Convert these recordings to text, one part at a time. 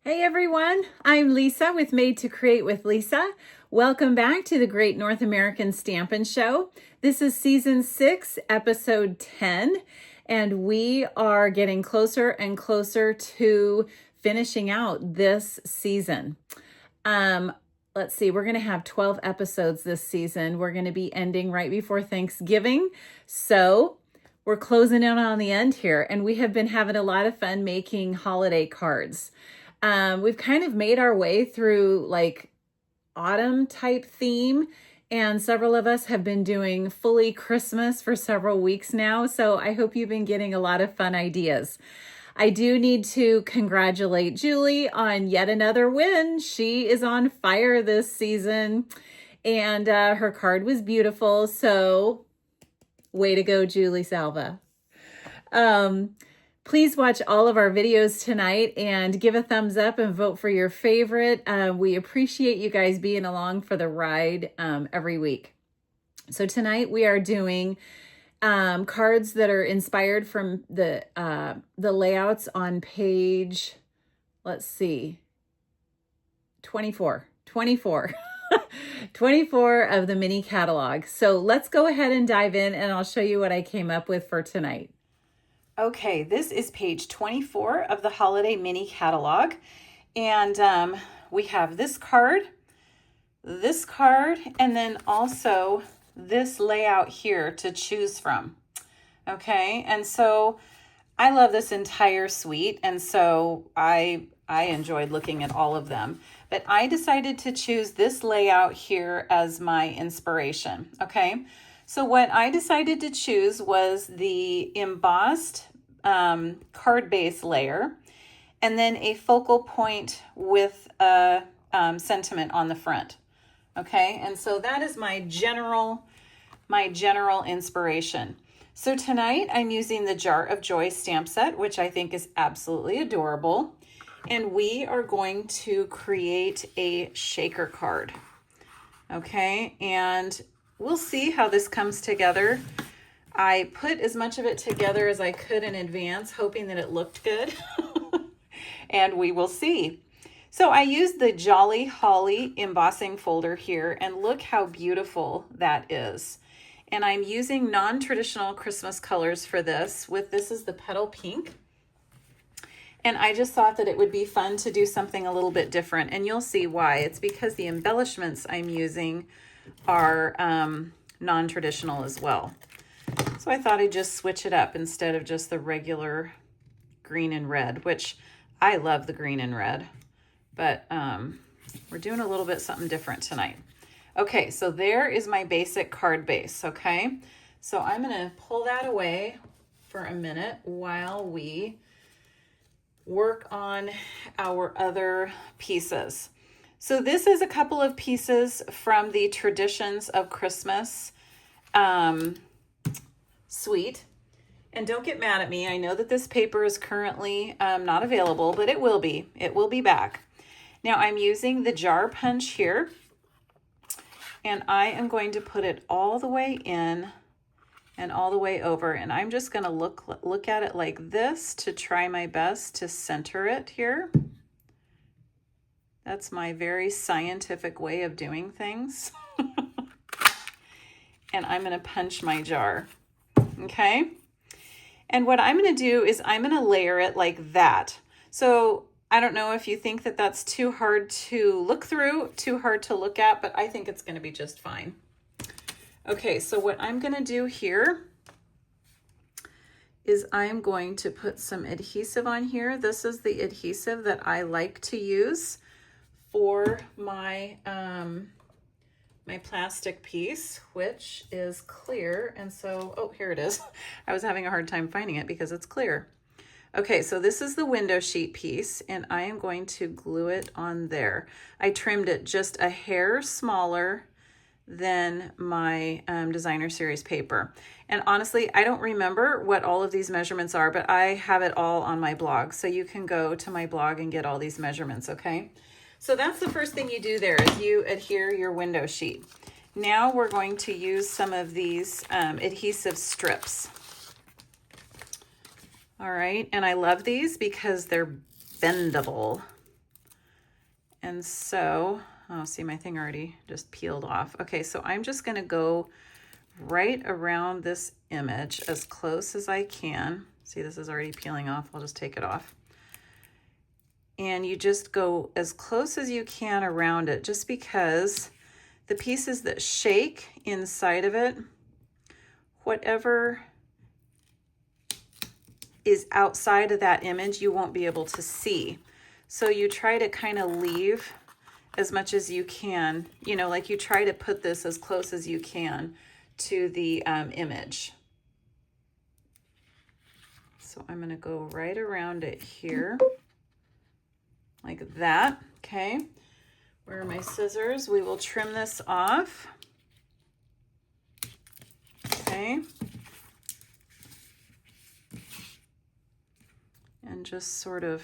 Hey everyone, I'm Lisa with Made to Create with Lisa. Welcome back to the Great North American Stampin' Show. This is season 6, episode 10, and we are getting closer and closer to finishing out this season. Let's see, we're going to have 12 episodes this season. We're going to be ending right before Thanksgiving. So we're closing in on the end here, and we have been having a lot of fun making holiday cards. We've kind of made our way through like autumn type theme, and several of us have been doing fully Christmas for several weeks now. So I hope you've been getting a lot of fun ideas. I do need to congratulate Julie on yet another win. She is on fire this season, and her card was beautiful. So way to go, Julie Salva. Please watch all of our videos tonight and give a thumbs up and vote for your favorite. We appreciate you guys being along for the ride every week. So tonight we are doing cards that are inspired from the layouts on page, let's see, 24 of the mini catalog. So let's go ahead and dive in, and I'll show you what I came up with for tonight. Okay, this is page 24 of the holiday mini catalog, and we have this card, and then also this layout here to choose from. Okay, and so I love this entire suite, and so I enjoyed looking at all of them, but I decided to choose this layout here as my inspiration. Okay, so what I decided to choose was the embossed card base layer, and then a focal point with a sentiment on the front. Okay, and so that is my general inspiration. So tonight I'm using the Jar of Joy stamp set, which I think is absolutely adorable. And we are going to create a shaker card. Okay, and we'll see how this comes together. I put as much of it together as I could in advance, hoping that it looked good. And we will see. So I used the Jolly Holly embossing folder here, and look how beautiful that is. And I'm using non-traditional Christmas colors for this. This is the Petal Pink. And I just thought that it would be fun to do something a little bit different. And you'll see why. It's because the embellishments I'm using are non-traditional as well. So I thought I'd just switch it up instead of just the regular green and red, which I love the green and red. But we're doing a little bit something different tonight. Okay, so there is my basic card base, okay? So I'm going to pull that away for a minute while we work on our other pieces. So this is a couple of pieces from the Traditions of Christmas suite. And don't get mad at me. I know that this paper is currently not available, but it will be. It will be back. Now I'm using the jar punch here, and I am going to put it all the way in and all the way over, and I'm just going to look at it like this to try my best to center it here. That's my very scientific way of doing things. And I'm going to punch my jar. Okay? And what I'm going to do is I'm going to layer it like that. So I don't know if you think that that's too hard to look through, too hard to look at, but I think it's going to be just fine. Okay, so what I'm going to do here is I'm going to put some adhesive on here. This is the adhesive that I like to use for my my plastic piece, which is clear. And so, oh, here it is. I was having a hard time finding it because it's clear. Okay, so this is the window sheet piece, and I am going to glue it on there. I trimmed it just a hair smaller than my designer series paper. And honestly, I don't remember what all of these measurements are, but I have it all on my blog. So you can go to my blog and get all these measurements, okay? So that's the first thing you do there, is you adhere your window sheet. Now we're going to use some of these adhesive strips. All right, and I love these because they're bendable. And so, oh, see, my thing already just peeled off. Okay, so I'm just gonna go right around this image as close as I can. See, this is already peeling off. I'll just take it off. And you just go as close as you can around it, just because the pieces that shake inside of it, whatever is outside of that image, you won't be able to see. So you try to kind of leave as much as you can, you know, like you try to put this as close as you can to the image. So I'm gonna go right around it here, like that, okay? Where are my scissors? We will trim this off, okay? And just sort of,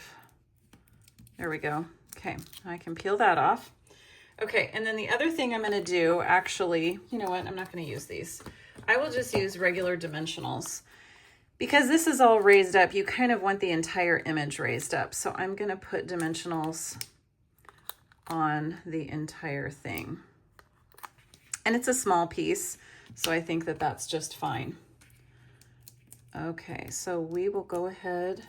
there we go. Okay, I can peel that off. Okay, and then the other thing I'm gonna do, actually, you know what, I'm not gonna use these. I will just use regular dimensionals. Because this is all raised up, you kind of want the entire image raised up. So I'm gonna put dimensionals on the entire thing. And it's a small piece, so I think that that's just fine. Okay, so we will go ahead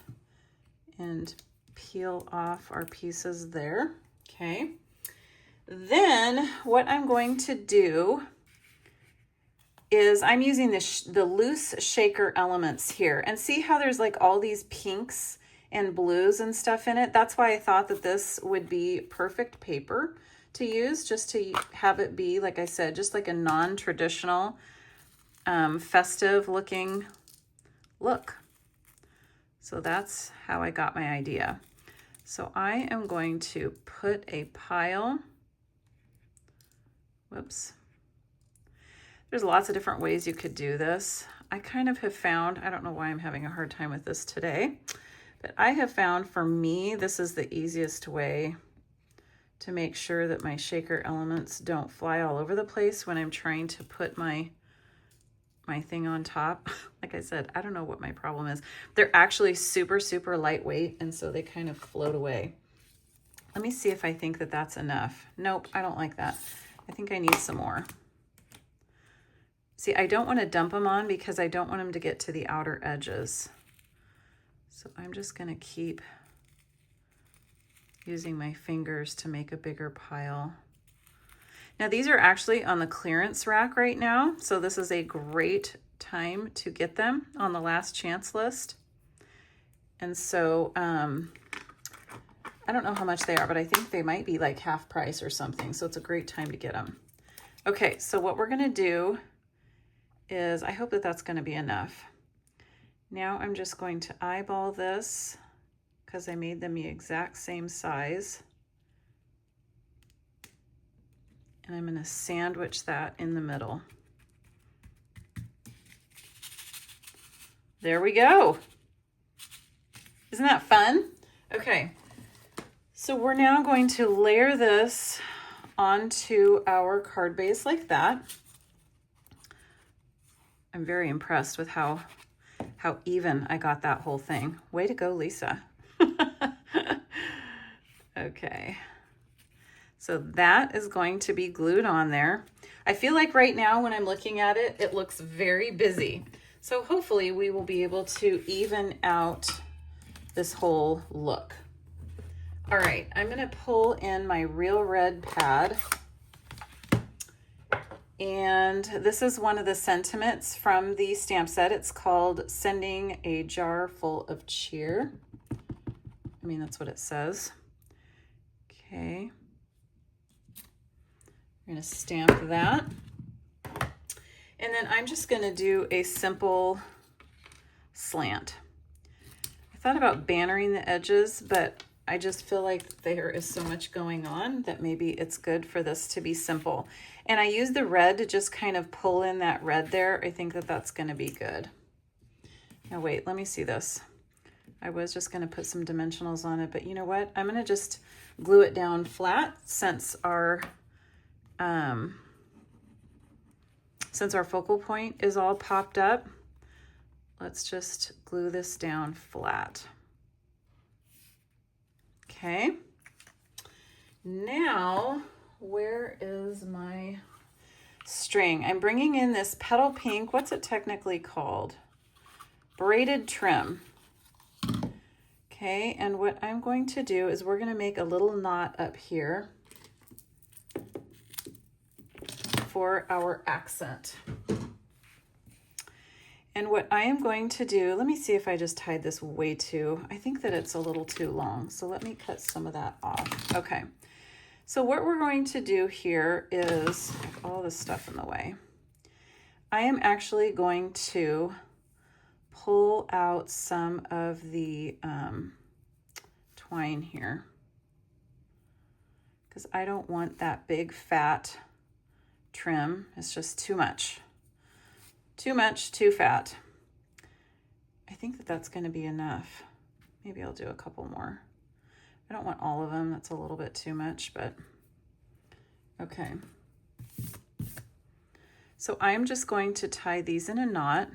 and peel off our pieces there, okay? Then what I'm going to do is I'm using the loose shaker elements here, and see how there's like all these pinks and blues and stuff in it. That's why I thought that this would be perfect paper to use, just to have it be, like I said, just like a non-traditional festive looking look. So that's how I got my idea. So I am going to put a pile, whoops. There's lots of different ways you could do this. I kind of have found, I don't know why I'm having a hard time with this today, but I have found for me, this is the easiest way to make sure that my shaker elements don't fly all over the place when I'm trying to put my thing on top. Like I said, I don't know what my problem is. They're actually super, super lightweight, and so they kind of float away. Let me see if I think that that's enough. Nope, I don't like that. I think I need some more. See, I don't want to dump them on because I don't want them to get to the outer edges. So I'm just going to keep using my fingers to make a bigger pile. Now these are actually on the clearance rack right now, so this is a great time to get them on the last chance list. And so I don't know how much they are, but I think they might be like half price or something, so it's a great time to get them. Okay, so what we're going to do is, I hope that that's going to be enough. Now I'm just going to eyeball this because I made them the exact same size. And I'm going to sandwich that in the middle. There we go. Isn't that fun? Okay, so we're now going to layer this onto our card base like that. I'm very impressed with how even I got that whole thing. Way to go, Lisa. Okay. So that is going to be glued on there. I feel like right now when I'm looking at it, it looks very busy. So hopefully we will be able to even out this whole look. All right, I'm gonna pull in my Real Red pad. And this is one of the sentiments from the stamp set. It's called Sending a Jar Full of Cheer. I mean, that's what it says. Okay. I'm gonna stamp that. And then I'm just gonna do a simple slant. I thought about bannering the edges, but I just feel like there is so much going on that maybe it's good for this to be simple. And I use the red to just kind of pull in that red there. I think that that's going to be good. Now wait, let me see this. I was just going to put some dimensionals on it, but you know what? I'm going to just glue it down flat since our focal point is all popped up. Let's just glue this down flat. Okay. Now, where is my string? I'm bringing in this petal pink. What's it technically called? Braided trim. Okay, and what I'm going to do is we're going to make a little knot up here for our accent. And what I am going to do, let me see if I just tied this way too. I think that it's a little too long, so let me cut some of that off. Okay, so what we're going to do here is, I have all this stuff in the way. I am actually going to pull out some of the twine here because I don't want that big fat trim. It's just too much. Too much, too fat. I think that that's going to be enough. Maybe I'll do a couple more. I don't want all of them. That's a little bit too much, but okay. So I'm just going to tie these in a knot.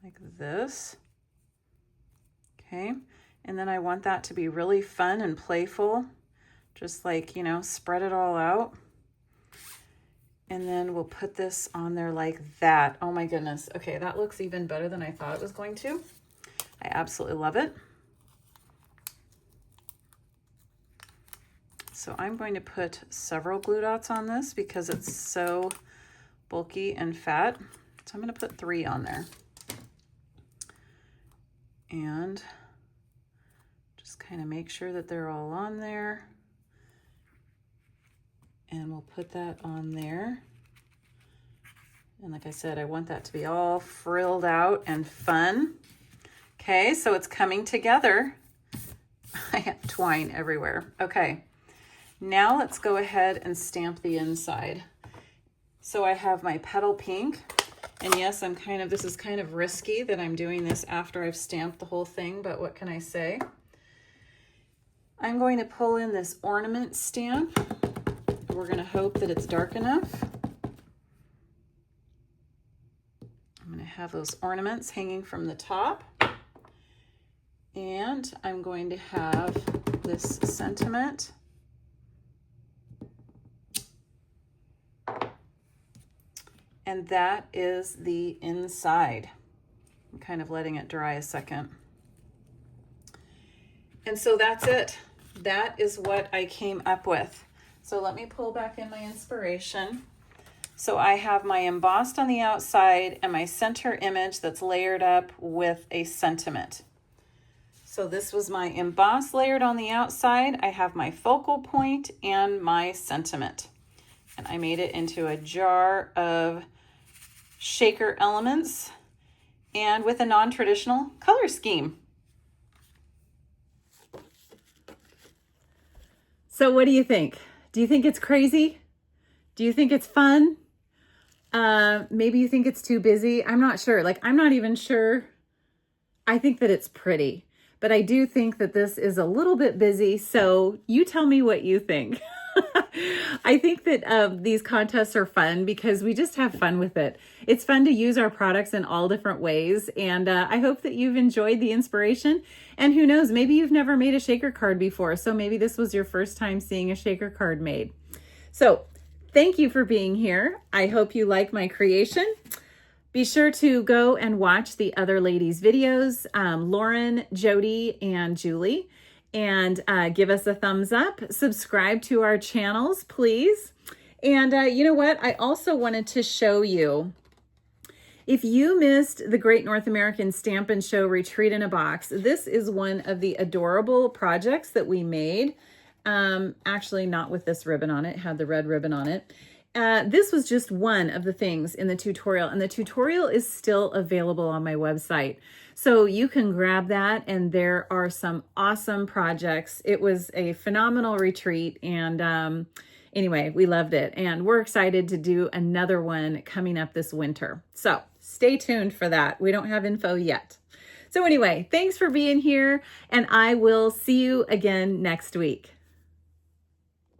Like this. Okay. And then I want that to be really fun and playful. Just like, you know, spread it all out. And then we'll put this on there like that. Oh my goodness. Okay, that looks even better than I thought it was going to. I absolutely love it. So I'm going to put several glue dots on this because it's so bulky and fat. So I'm going to put 3 on there. And just kind of make sure that they're all on there. And we'll put that on there. And like I said, I want that to be all frilled out and fun. Okay, so it's coming together. I have twine everywhere. Okay, now let's go ahead and stamp the inside. So I have my petal pink. And yes, this is kind of risky that I'm doing this after I've stamped the whole thing, but what can I say? I'm going to pull in this ornament stamp. We're going to hope that it's dark enough. I'm going to have those ornaments hanging from the top. And I'm going to have this sentiment. And that is the inside. I'm kind of letting it dry a second. And so that's it. That is what I came up with. So let me pull back in my inspiration. So I have my embossed on the outside and my center image that's layered up with a sentiment. So this was my emboss layered on the outside. I have my focal point and my sentiment. And I made it into a jar of shaker elements and with a non-traditional color scheme. So what do you think? Do you think it's crazy? Do you think it's fun? Maybe you think it's too busy. I'm not sure. Like, I'm not even sure. I think that it's pretty, but I do think that this is a little bit busy. So you tell me what you think. I think that these contests are fun because we just have fun with it. It's fun to use our products in all different ways. And I hope that you've enjoyed the inspiration. And who knows, maybe you've never made a shaker card before. So maybe this was your first time seeing a shaker card made. So thank you for being here. I hope you like my creation. Be sure to go and watch the other ladies' videos, Lauren, Jody, and Julie. And give us a thumbs up. Subscribe to our channels, please. And you know what? I also wanted to show you, if you missed the Great North American Stampin' Show Retreat in a Box, this is one of the adorable projects that we made. Actually, not with this ribbon on it. It had the red ribbon on it. This was just one of the things in the tutorial, and the tutorial is still available on my website. So you can grab that, and there are some awesome projects. It was a phenomenal retreat, and anyway, we loved it, and we're excited to do another one coming up this winter. So stay tuned for that. We don't have info yet. So anyway, thanks for being here, and I will see you again next week.